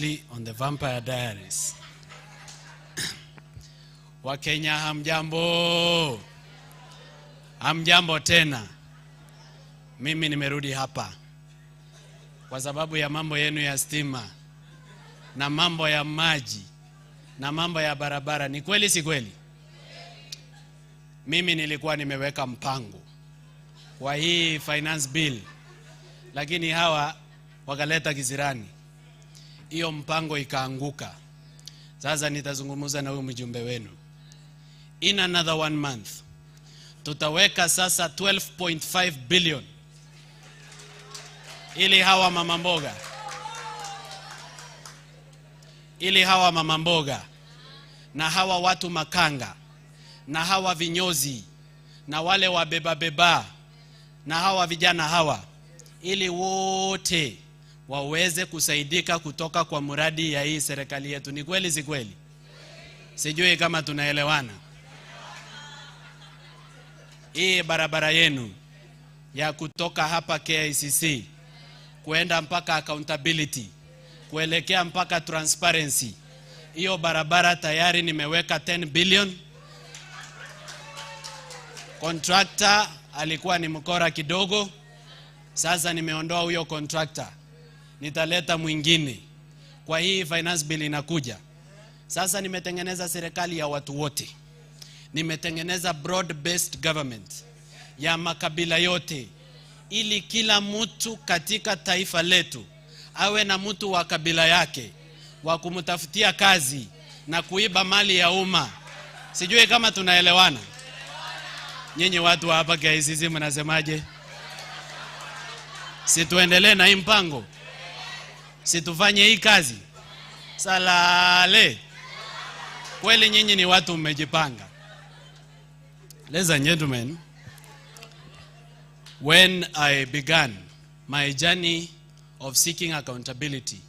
seriously on the Vampire Diaries. Wakenya hamjambo. Hamjambo tena. Mimi nimerudi hapa kwa sababu ya mambo yenu ya stima na mambo ya maji na mambo ya barabara. Ni kweli si kweli? Mimi nilikuwa nimeweka mpango kwa hii finance bill, lakini hawa wakaleta kisirani. Hiyo mpango ikaanguka. Sasa nitazungumza na huyu mjumbe wenu. In another 1 month tutaweka sasa 12.5 billion ili hawa mama mboga na hawa watu makanga na hawa vinyozi na wale wabeba na hawa vijana hawa, ili wote waweze kusaidika kutoka kwa muradi ya hii serikali yetu. Ni kweli si kweli? Sijui kama tunaelewana. Hii barabara yenu ya kutoka hapa KICC kuenda mpaka accountability, kuelekea mpaka transparency, hiyo barabara tayari nimeweka 10 billion. Contractor alikuwa ni mkora kidogo, sasa nimeondoa huyo contractor, nitaleta mwingine. Kwa hii finance bill inakuja sasa, nimetengeneza serikali ya watu wote. Nimetengeneza broad based government ya makabila yote, ili kila mtu katika taifa letu awe na mtu wa kabila yake wa kumtafutia kazi na kuiba mali ya umma. Sijui kama tunaelewana. Nyinyi watu hapa KICC mnasemaje? Situendelee na hii mpango? Situfanye hii kazi? Salale. Kweli nyinyi ni watu mmejipanga. Ladies and gentlemen, when I began my journey of seeking accountability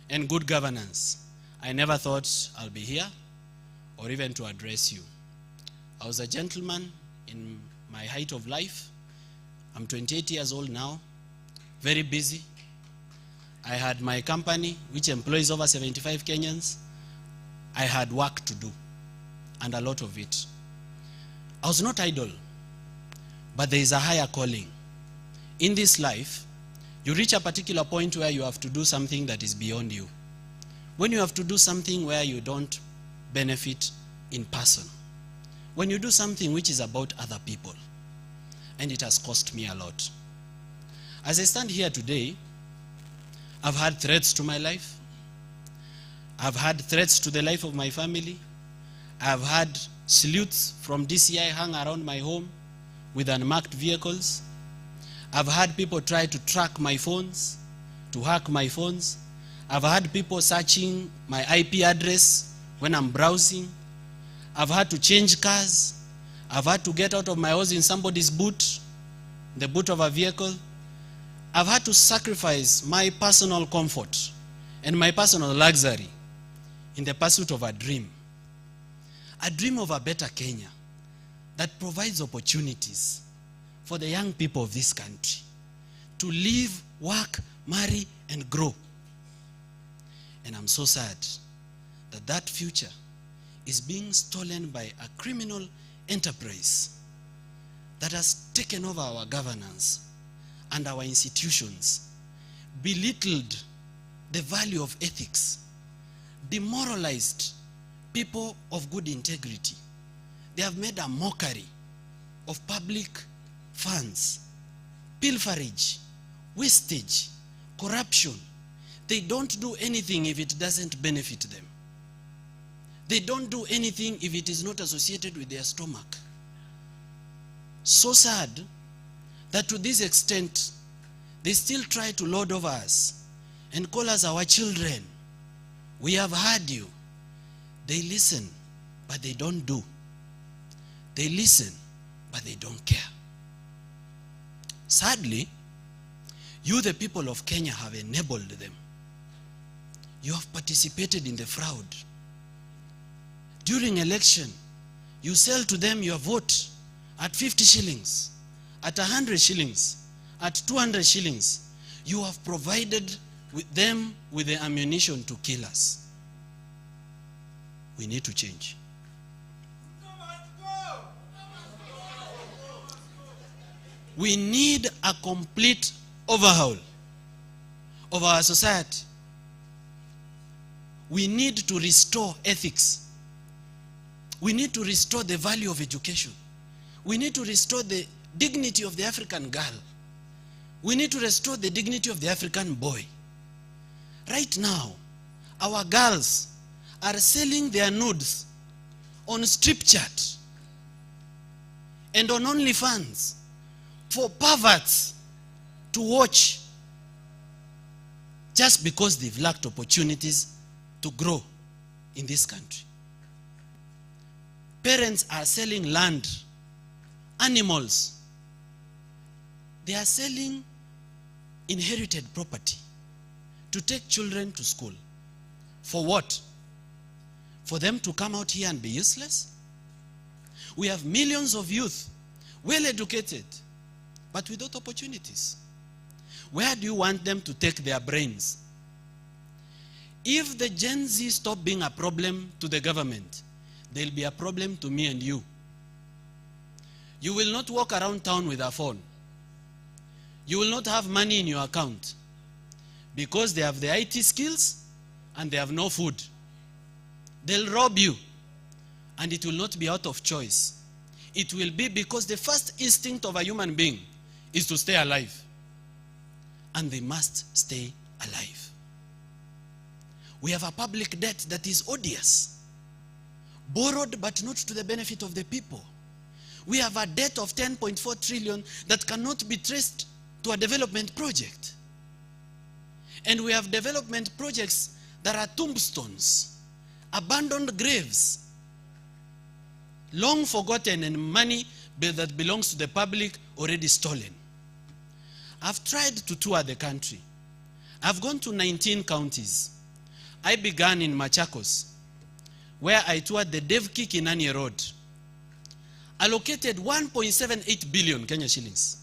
and good governance, I never thought I'll be here or even to address you. I was a gentleman in my height of life. I'm 28 years old now, very busy. I had my company which employs over 75 Kenyans. I had work to do, and a lot of it. I was not idle, but there is a higher calling. In this life, you reach a particular point where you have to do something that is beyond you. When you have to do something where you don't benefit in person. When you do something which is about other people. And it has cost me a lot. As I stand here today, I've had threats to my life. I've had threats to the life of my family. I've had salutes from DCI hung around my home with unmarked vehicles. I've had people try to track my phones, to hack my phones. I've had people searching my IP address when I'm browsing. I've had to change cars. I've had to get out of my house in somebody's boot, the boot of a vehicle. I've had to sacrifice my personal comfort and my personal luxury in the pursuit of a dream of a better Kenya that provides opportunities for the young people of this country to live, work, marry, and grow. And I'm so sad that that future is being stolen by a criminal enterprise that has taken over our governance and our institutions, belittled the value of ethics, demoralized people of good integrity. They have made a mockery of public funds, pilferage, wastage, corruption. They don't do anything if it doesn't benefit them. They don't do anything if it is not associated with their stomach. So sad that to this extent, they still try to lord over us and call us our children. We have heard you. They listen, but they don't do. They listen, but they don't care. Sadly, you, the people of Kenya, have enabled them. You have participated in the fraud. During election, you sell to them your vote at 50 shillings, at 100 shillings, at 200 shillings. You have provided with them with the ammunition to kill us. We need to change. We need a complete overhaul of our society. We need to restore ethics. We need to restore the value of education. We need to restore the dignity of the African girl. We need to restore the dignity of the African boy. Right now, our girls are selling their nudes on strip chat and on OnlyFans for perverts to watch, just because they've lacked opportunities to grow in this country. Parents are selling land, animals. They are selling inherited property to take children to school. For what? For them to come out here and be useless? We have millions of youth, well educated, but without opportunities. Where do you want them to take their brains? If the Gen Z stop being a problem to the government, they'll be a problem to me and you. You will not walk around town with a phone. You will not have money in your account because they have the IT skills and they have no food. They'll rob you, and it will not be out of choice. It will be because the first instinct of a human being is to stay alive, and they must stay alive. We have a public debt that is odious, borrowed but not to the benefit of the people. We have a debt of 10.4 trillion that cannot be traced to a development project. And we have development projects that are tombstones, abandoned graves, long forgotten, and money that belongs to the public already stolen. I've tried to tour the country. I've gone to 19 counties. I began in Machakos, where I toured the Devki Kinani Road, allocated 1.78 billion Kenya shillings.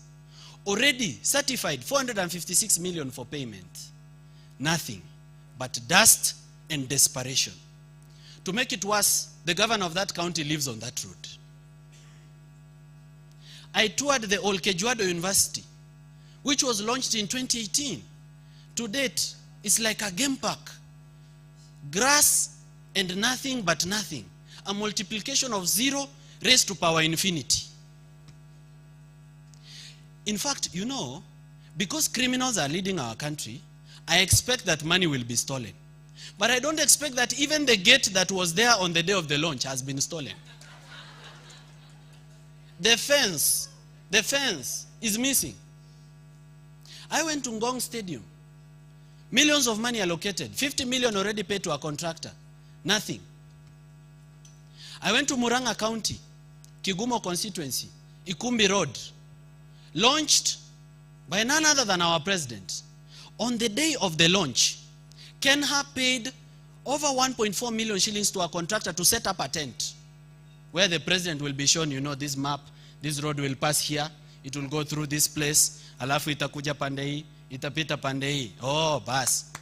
Already certified 456 million for payment. Nothing but dust and desperation. To make it worse, the governor of that county lives on that road. I toured the Olkejuado University, which was launched in 2018. To date, it's like a game park. Grass and nothing but nothing. A multiplication of 0 raised to power infinity. In fact, you know, because criminals are leading our country, I expect that money will be stolen. But I don't expect that even the gate that was there on the day of the launch has been stolen. The fence is missing. I went to Ngong Stadium. Millions of money allocated. 50 million already paid to a contractor. Nothing. I went to Muranga County, Kigumo constituency, Ikumbi Road. Launched by none other than our president. On the day of the launch, Kenha paid over 1.4 million shillings to a contractor to set up a tent where the president will be shown, you know, this map, this road will pass here, it will go through this place, alafu itakuja pande hii, itapita pande hii. Oh, bas.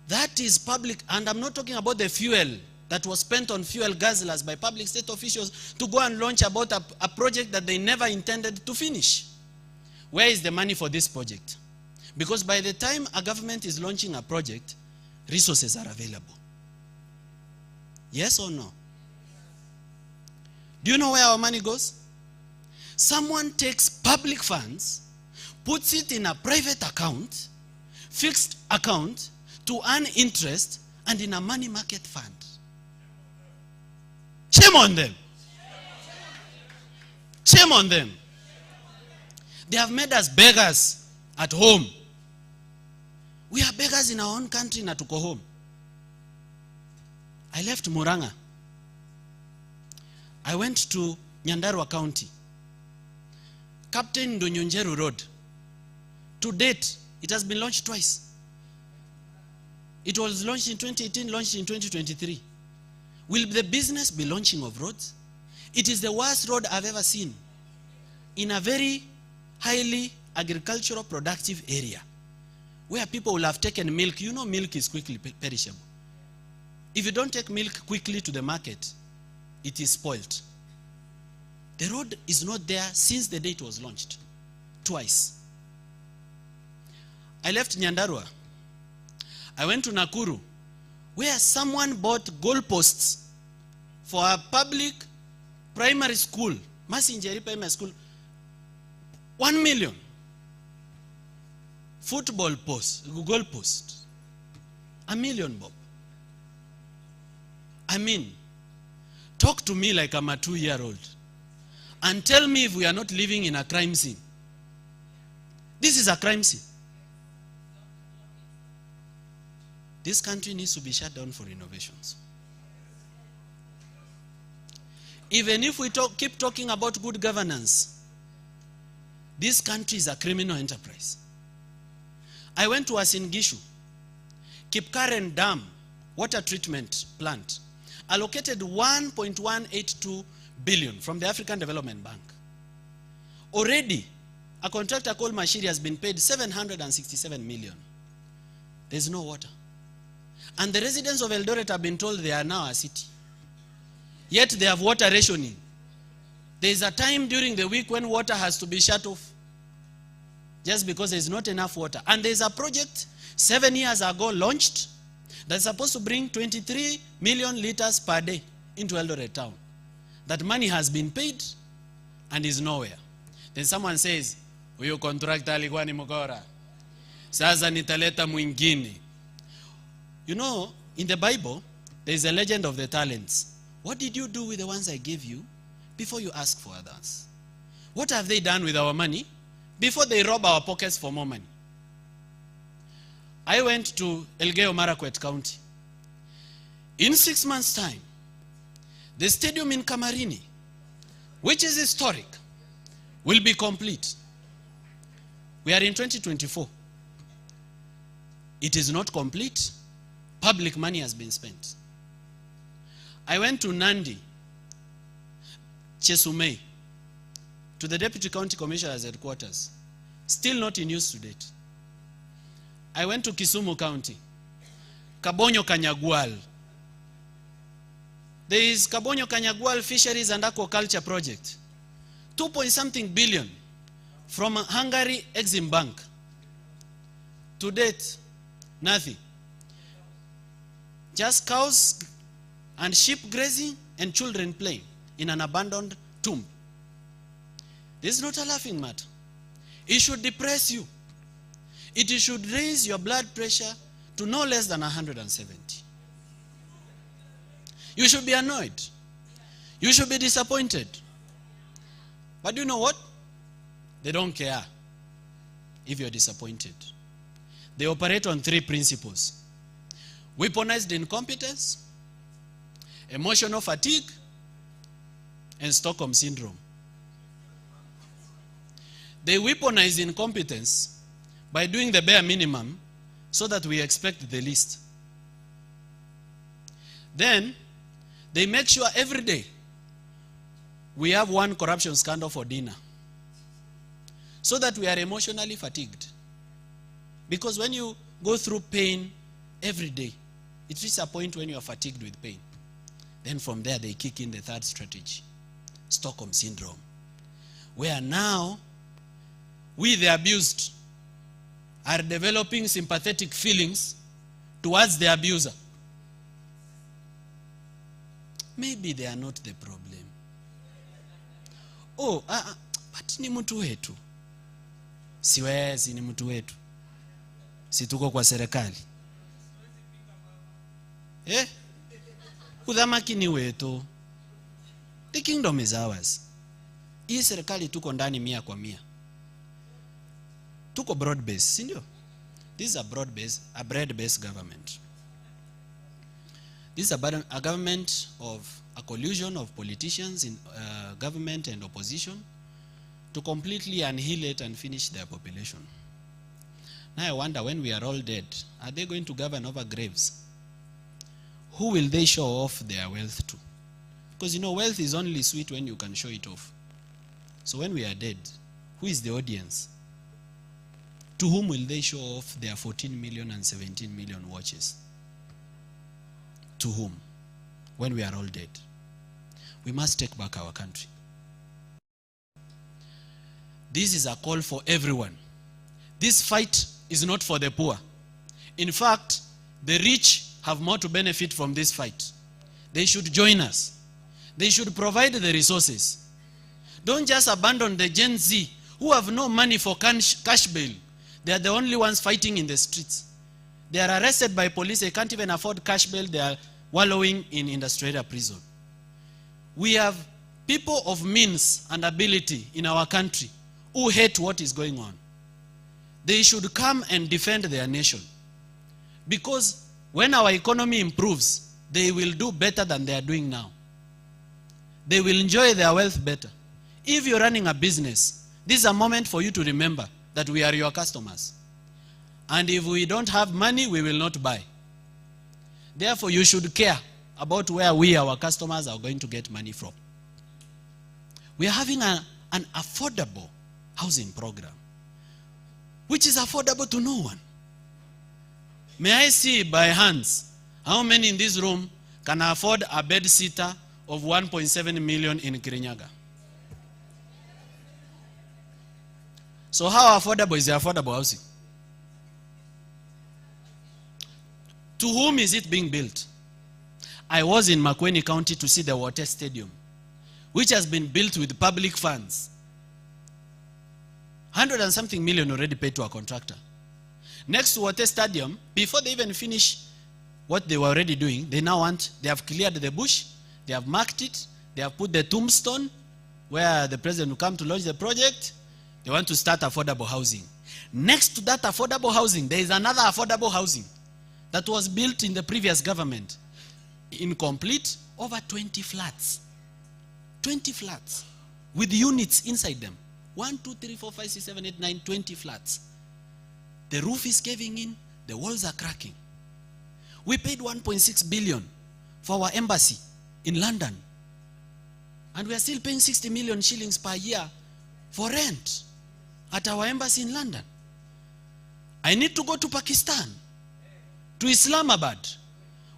That is public, and I'm not talking about the fuel that was spent on fuel guzzlers by public state officials to go and launch about a project that they never intended to finish. Where is the money for this project? Because by the time a government is launching a project, resources are available. Yes or no? Do you know where our money goes? Someone takes public funds, puts it in a private account, fixed account, to earn interest, and in a money market fund. Shame on them. Shame on them. They have made us beggars at home. We are beggars in our own country na tuko home. I left Muranga. I went to Nyandarua County. Captain Ndonyonjeru Road. To date, it has been launched twice. It was launched in 2018, launched in 2023. Will the business be launching of roads? It is the worst road I've ever seen in a very highly agricultural productive area where people will have taken milk. You know milk is quickly perishable. If you don't take milk quickly to the market, it is spoiled. The road is not there since the day it was launched. Twice. I left Nyandarua. I went to Nakuru, where someone bought goalposts for a public primary school, Masinjeri Primary School, 1 million. Football post, goal post, 1 million, Bob. I mean, talk to me like I'm a 2-year-old and tell me if we are not living in a crime scene. This is a crime scene. This country needs to be shut down for innovations. Even if we keep talking about good governance, this country is a criminal enterprise. I went to Asingishu, Kipkaren Dam, water treatment plant, allocated 1.182 billion from the African Development Bank. Already, a contractor called Mashiri has been paid 767 million. There's no water. And the residents of Eldoret have been told they are now a city. Yet they have water rationing. There is a time during the week when water has to be shut off, just because there is not enough water. And there is a project 7 years ago launched that's supposed to bring 23 million liters per day into Eldoret town. That money has been paid and is nowhere. Then someone says, "Huyo contractor alikuwa ni mkora. Sasa nitaleta mwingine." You know, in the Bible, there is a legend of the talents. What did you do with the ones I gave you before you ask for others? What have they done with our money before they rob our pockets for more money? I went to Elgeyo Marakwet County. In 6 months' time, the stadium in Kamarini, which is historic, will be complete. We are in 2024. It is not complete. Public money has been spent. I went to Nandi, Chesumei, to the Deputy County Commissioner's headquarters. Still not in use to date. I went to Kisumu County, Kabonyo Kanyagwal. There is Kabonyo Kanyagwal Fisheries and Aquaculture Project. 2-point-something billion from Hungary Exim Bank. To date, nothing. Just cows and sheep grazing and children playing in an abandoned tomb. This is not a laughing matter. It should depress you. It should raise your blood pressure to no less than 170. You should be annoyed. You should be disappointed. But you know what? They don't care if you're disappointed. They operate on 3 principles: weaponized incompetence, emotional fatigue, and Stockholm syndrome. They weaponize incompetence by doing the bare minimum so that we expect the least. Then, they make sure every day we have one corruption scandal for dinner, so that we are emotionally fatigued. Because when you go through pain every day, it reaches a point when you are fatigued with pain. Then from there they kick in the 3rd strategy, Stockholm syndrome, where now we, the abused, are developing sympathetic feelings towards the abuser. Maybe they are not the problem. Oh, but ni mtu wetu. Siwezi, ni mtu wetu. Situko kwa serikali. Udhamaki ni wetu. The kingdom is ours. Hii serikali tuko ndani 100%. Tuko broad based, si ndio? This is a broad based, a bread based government. This is a government of a collusion of politicians in government and opposition to completely annihilate and finish their population. Now I wonder, when we are all dead, are they going to govern over graves? Who will they show off their wealth to? Because you know, wealth is only sweet when you can show it off. So when we are dead, who is the audience? To whom will they show off their 14 million and 17 million watches? To whom? When we are all dead. We must take back our country. This is a call for everyone. This fight is not for the poor. In fact, the rich have more to benefit from this fight. They should join us. They should provide the resources. Don't just abandon the Gen Z who have no money for cash bail. They are the only ones fighting in the streets. They are arrested by police. They can't even afford cash bail. They are wallowing in industrial prison. We have people of means and ability in our country who hate what is going on. They should come and defend their nation. Because when our economy improves, they will do better than they are doing now. They will enjoy their wealth better. If you're running a business, this is a moment for you to remember that we are your customers. And if we don't have money, we will not buy. Therefore, you should care about where we, our customers, are going to get money from. We are having an affordable housing program, which is affordable to no one. May I see by hands how many in this room can afford a bed sitter of 1.7 million in Kirinyaga? So how affordable is the affordable housing? To whom is it being built? I was in Makueni County to see the water stadium, which has been built with public funds. 100 and something million already paid to a contractor. Next to water stadium, before they even finish what they were already doing, they have cleared the bush, they have marked it, they have put the tombstone where the president will come to launch the project. They want to start affordable housing. Next to that affordable housing, there is another affordable housing that was built in the previous government. Incomplete, over 20 flats. 20 flats with units inside them. 1, 2, 3, 4, 5, 6, 7, 8, 9, 20 flats. The roof is caving in, the walls are cracking. We paid 1.6 billion for our embassy in London. And we are still paying 60 million shillings per year for rent at our embassy in London. I need to go to Pakistan, to Islamabad,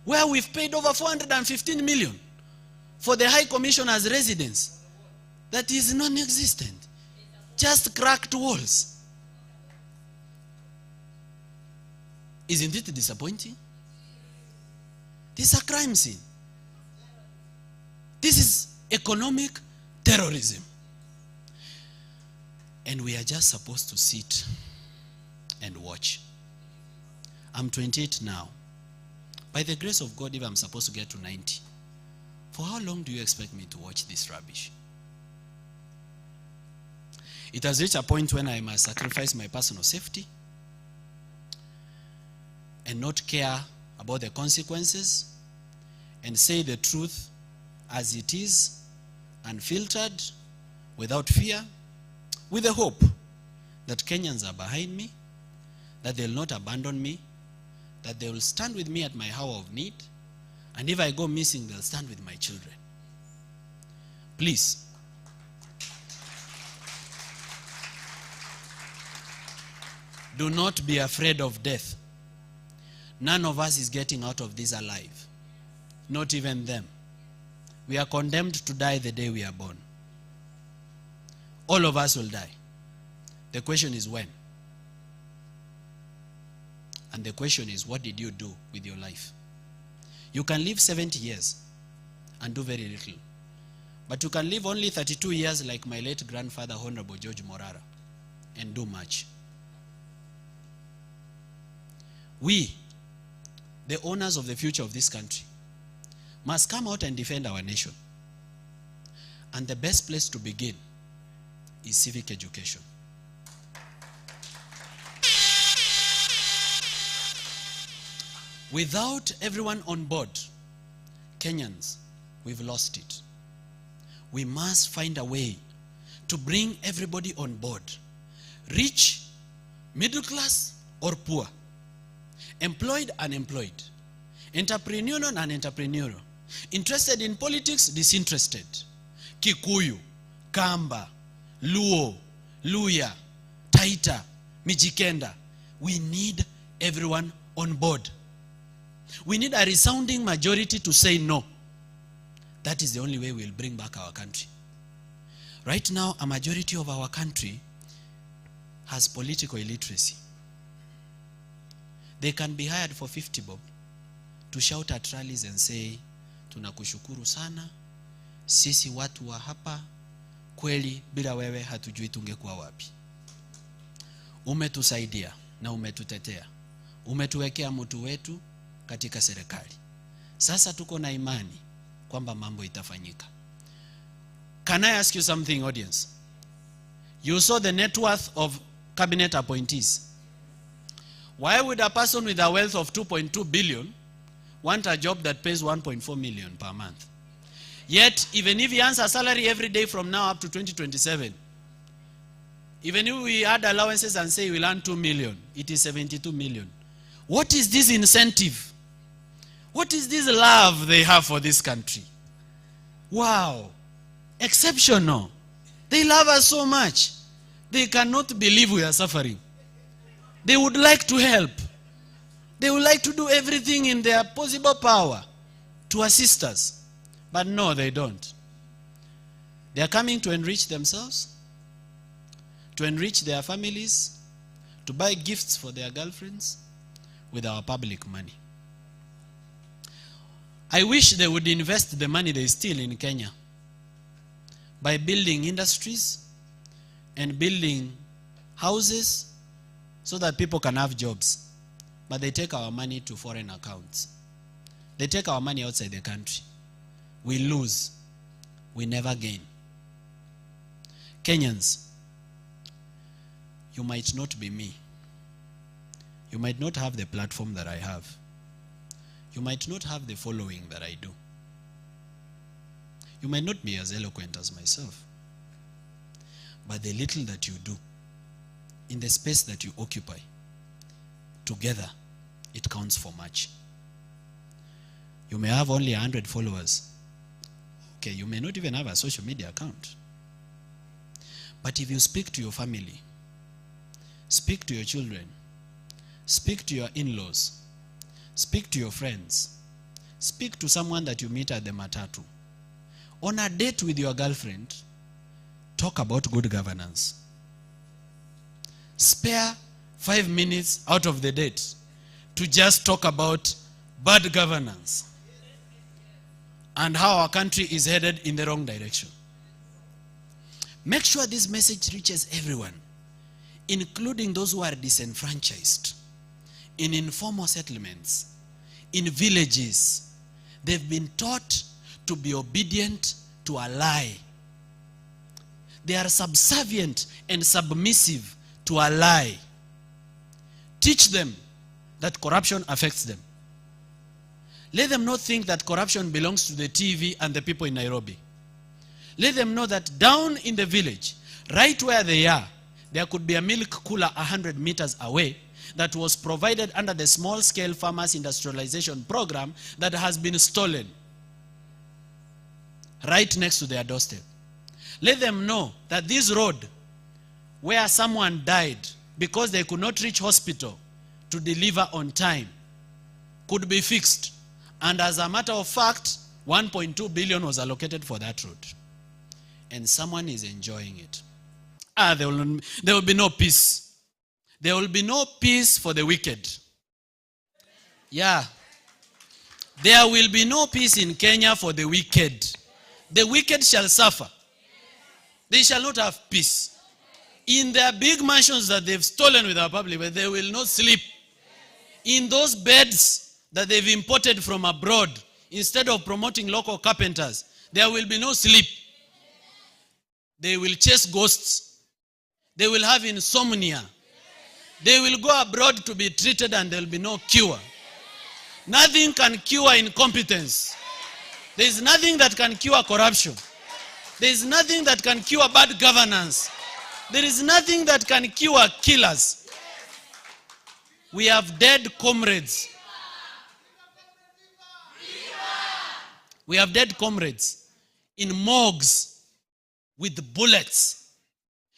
where we've paid over 415 million for the High Commissioner's residence that is non-existent. Just cracked walls. Isn't it disappointing? This is a crime scene. This is economic terrorism. And we are just supposed to sit and watch. I'm 28 now. By the grace of God, if I'm supposed to get to 90, for how long do you expect me to watch this rubbish? It has reached a point when I must sacrifice my personal safety and not care about the consequences and say the truth as it is, unfiltered, without fear, with the hope that Kenyans are behind me, that they'll not abandon me, that they will stand with me at my hour of need, and if I go missing, they'll stand with my children. Please, do not be afraid of death. None of us is getting out of this alive. Not even them. We are condemned to die the day we are born. All of us will die. The question is when. And the question is, what did you do with your life? You can live 70 years and do very little. But you can live only 32 years like my late grandfather, Honorable George Morara, and do much. We, the owners of the future of this country, must come out and defend our nation. And the best place to begin is civic education. Without everyone on board, Kenyans, we've lost it. We must find a way to bring everybody on board. Rich, middle class, or poor. Employed, unemployed. Entrepreneurial, non-entrepreneurial. Interested in politics, disinterested. Kikuyu, Kamba, Luo, Luya, Taita, Mijikenda. We need everyone on board. We need a resounding majority to say no. That is the only way we'll bring back our country. Right now, a majority of our country has political illiteracy. They can be hired for 50 bob to shout at rallies and say, tunakushukuru sana, sisi watu wa hapa, kweli bila wewe hatujui tungekuwa wapi. Umetusaidia na umetutetea. Umetuwekea mtu wetu katika serikali. Sasa tuko na imani kwamba mambo itafanyika. Can I ask you something, audience? You saw the net worth of cabinet appointees. Why would a person with a wealth of 2.2 billion want a job that pays 1.4 million per month? Yet, even if he earns a salary every day from now up to 2027, even if we add allowances and say we'll earn 2 million, it is 72 million. What is this incentive? What is this love they have for this country? Wow. Exceptional. They love us so much. They cannot believe we are suffering. They would like to help. They would like to do everything in their possible power to assist us. But no, they don't. They are coming to enrich themselves, to enrich their families, to buy gifts for their girlfriends with our public money. I wish they would invest the money they steal in Kenya by building industries and building houses so that people can have jobs. But they take our money to foreign accounts. They take our money outside the country. We lose. We never gain. Kenyans, you might not be me. You might not have the platform that I have. You might not have the following that I do. You might not be as eloquent as myself. But the little that you do, in the space that you occupy, together, it counts for much. You may have only 100 followers. Okay, you may not even have a social media account. But if you speak to your family, speak to your children, speak to your in-laws, speak to your friends, speak to someone that you meet at the matatu, on a date with your girlfriend, talk about good governance. Spare 5 minutes out of the date to just talk about bad governance and how our country is headed in the wrong direction. Make sure this message reaches everyone, including those who are disenfranchised, in informal settlements, in villages. They've been taught to be obedient to a lie. They are subservient and submissive to a lie. Teach them that corruption affects them. Let them not think that corruption belongs to the TV and the people in Nairobi. Let them know that down in the village, right where they are, there could be a milk cooler 100 meters away that was provided under the small-scale farmers industrialization program that has been stolen right next to their doorstep. Let them know that this road where someone died because they could not reach hospital to deliver on time could be fixed. And as a matter of fact, 1.2 billion was allocated for that road. And someone is enjoying it. There will be no peace. There will be no peace for the wicked. Yeah. There will be no peace in Kenya for the wicked. The wicked shall suffer. They shall not have peace. In their big mansions that they've stolen with our public, but they will not sleep. In those beds that they've imported from abroad, instead of promoting local carpenters, there will be no sleep. They will chase ghosts. They will have insomnia. They will go abroad to be treated and there will be no cure. Nothing can cure incompetence. There is nothing that can cure corruption. There is nothing that can cure bad governance. There is nothing that can cure killers. We have dead comrades. We have dead comrades in morgues with bullets,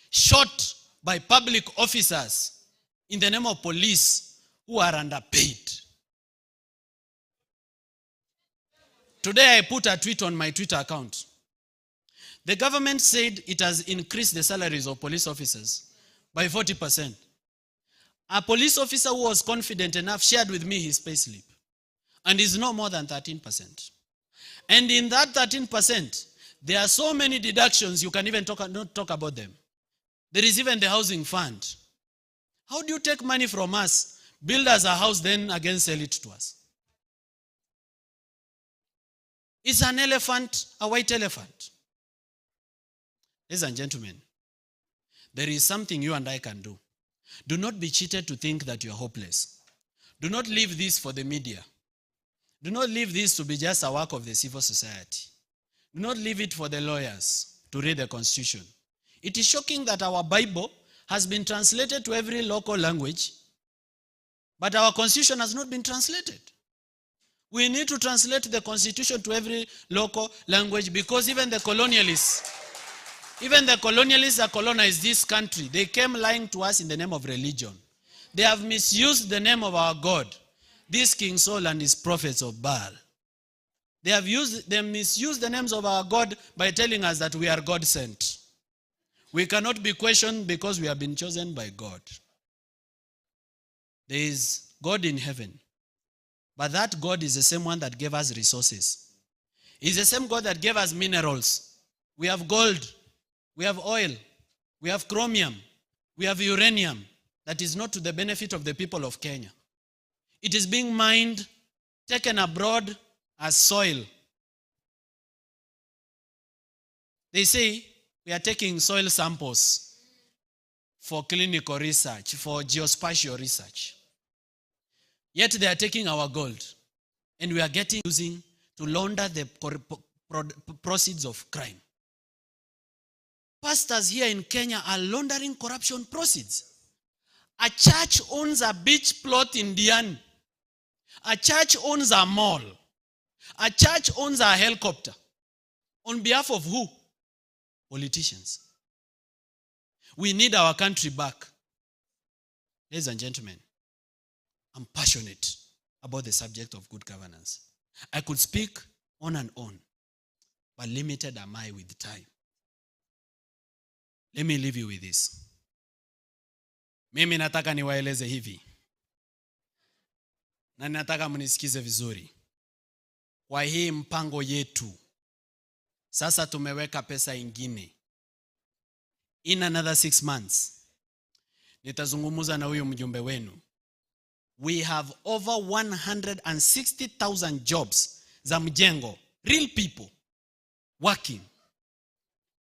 shot by public officers in the name of police who are underpaid. Today I put a tweet on my Twitter account. The government said it has increased the salaries of police officers by 40%. A police officer who was confident enough shared with me his payslip, and is no more than 13%. And in that 13%, there are so many deductions you can even not talk about them. There is even the housing fund. How do you take money from us, build us a house, then again sell it to us? It's an elephant, a white elephant. Ladies and gentlemen, there is something you and I can do. Do not be cheated to think that you are hopeless. Do not leave this for the media. Do not leave this to be just a work of the civil society. Do not leave it for the lawyers to read the Constitution. It is shocking that our Bible has been translated to every local language, but our Constitution has not been translated. We need to translate the Constitution to every local language, because even the colonialists that colonized this country, they came lying to us in the name of religion. They have misused the name of our God, this King Saul and his prophets of Baal. They misused the names of our God by telling us that we are God sent. We cannot be questioned because we have been chosen by God. There is God in heaven, but that God is the same one that gave us resources. He's the same God that gave us minerals. We have gold, we have oil, we have chromium, we have uranium that is not to the benefit of the people of Kenya. It is being mined, taken abroad as soil. They say we are taking soil samples for clinical research, for geospatial research. Yet they are taking our gold, and we are using to launder the proceeds of crime. Pastors here in Kenya are laundering corruption proceeds. A church owns a beach plot in Diani. A church owns a mall. A church owns a helicopter. On behalf of who? Politicians. We need our country back. Ladies and gentlemen, I'm passionate about the subject of good governance. I could speak on and on, but limited am I with time. Let me leave you with this. Mimi nataka niwaeleze hivi, na nataka mnisikize vizuri. Kwa hii mpango yetu, sasa tumeweka pesa ingine. In another 6 months, nitazungumuza na huyu mjumbe wenu. We have over 160,000 jobs za mjengo, real people working,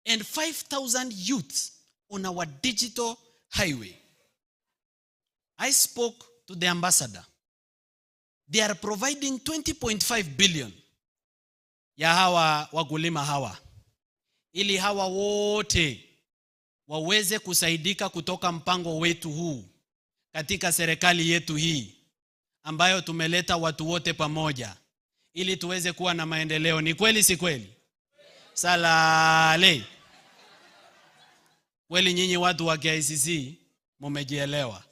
and 5,000 youths on our digital highway. I spoke to the ambassador. They are providing 20.5 billion ya hawa wakulima hawa, ili hawa wote waweze kusaidika kutoka mpango wetu huu katika serikali yetu hii ambayo tumeleta watu wote pamoja ili tuweze kuwa na maendeleo. Ni kweli si kweli? Salale. Kweli nyinyi watu wa KICC mumejielewa.